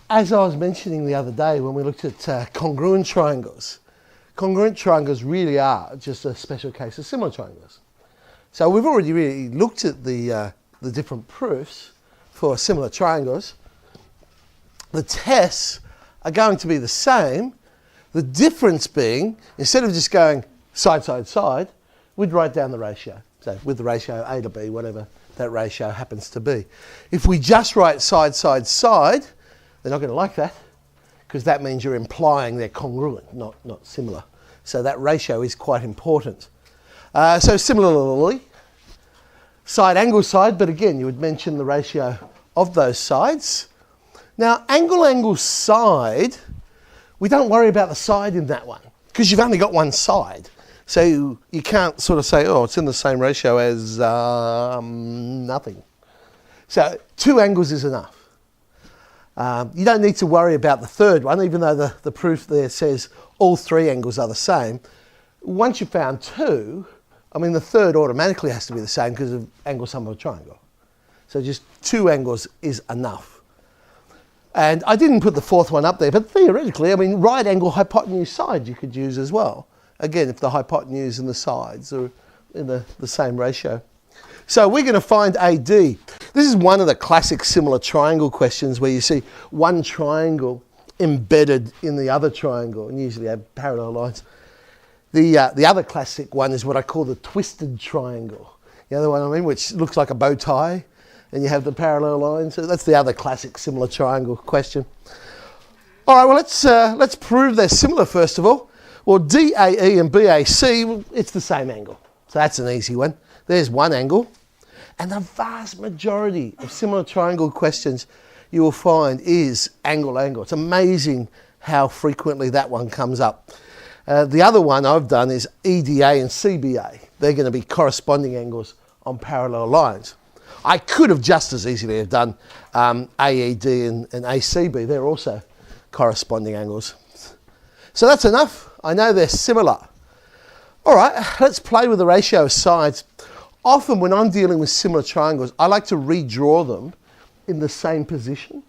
as I was mentioning the other day when we looked at congruent triangles really are just a special case of similar triangles. So we've already really looked at the different proofs for similar triangles. The tests are going to be the same. The difference being, instead of just going side, side, side, we'd write down the ratio. So with the ratio A to B, whatever that ratio happens to be. If we just write side, side, side, they're not going to like that, because that means you're implying they're congruent, not similar. So that ratio is quite important. So similarly, side, angle, side, but again, you would mention the ratio of those sides. Now, angle, angle, side, we don't worry about the side in that one, because you've only got one side. So you can't sort of say, oh, it's in the same ratio as nothing. So 2 angles is enough. You don't need to worry about the third one, even though the proof there says all 3 angles are the same. Once you've found 2, I mean, the third automatically has to be the same because of angle sum of a triangle. So just 2 angles is enough. And I didn't put the 4th one up there, but theoretically, I mean, right angle hypotenuse side you could use as well. Again, if the hypotenuse and the sides are in the same ratio. So we're going to find AD. This is one of the classic similar triangle questions where you see one triangle embedded in the other triangle, and usually have parallel lines. The other classic one is what I call the twisted triangle. You know the one I mean, which looks like a bow tie, and you have the parallel lines. So that's the other classic similar triangle question. All right, well, let's prove they're similar first of all. Well, DAE and BAC, it's the same angle. So that's an easy one. There's one angle. And the vast majority of similar triangle questions you will find is angle, angle. It's amazing how frequently that one comes up. The other one I've done is EDA and CBA. They're going to be corresponding angles on parallel lines. I could have just as easily have done AED and ACB. They're also corresponding angles. So that's enough. I know they're similar. All right, let's play with the ratio of sides. Often when I'm dealing with similar triangles, I like to redraw them in the same position.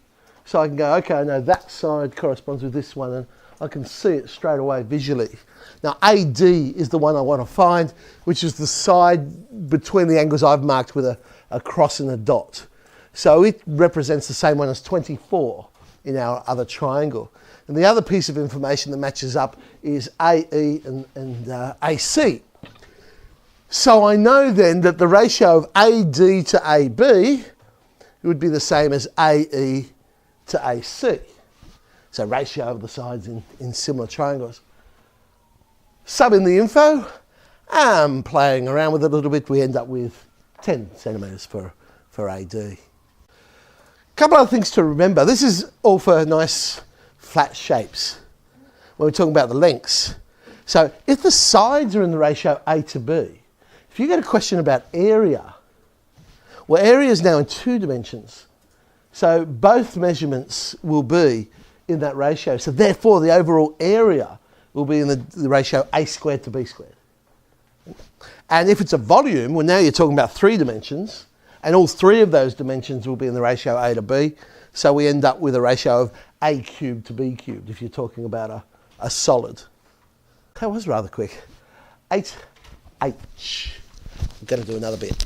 So I can go, okay, I know that side corresponds with this one, and I can see it straight away visually. Now AD is the one I want to find, which is the side between the angles I've marked with a cross and a dot. So it represents the same one as 24 in our other triangle. And the other piece of information that matches up is AE and AC. So I know then that the ratio of AD to AB would be the same as AE to AC. So ratio of the sides in similar triangles. Sub in the info, and playing around with it a little bit, we end up with 10 centimetres for AD. A couple of things to remember. This is all for nice flat shapes when we're talking about the lengths. So if the sides are in the ratio A to B, if you get a question about area, well, area is now in 2 dimensions. So both measurements will be in that ratio. So therefore, the overall area will be in the ratio A squared to B squared. And if it's a volume, well, now you're talking about 3 dimensions, and all 3 of those dimensions will be in the ratio A to B. So we end up with a ratio of A cubed to B cubed if you're talking about a solid. That was rather quick. 8H. I'm going to do another bit.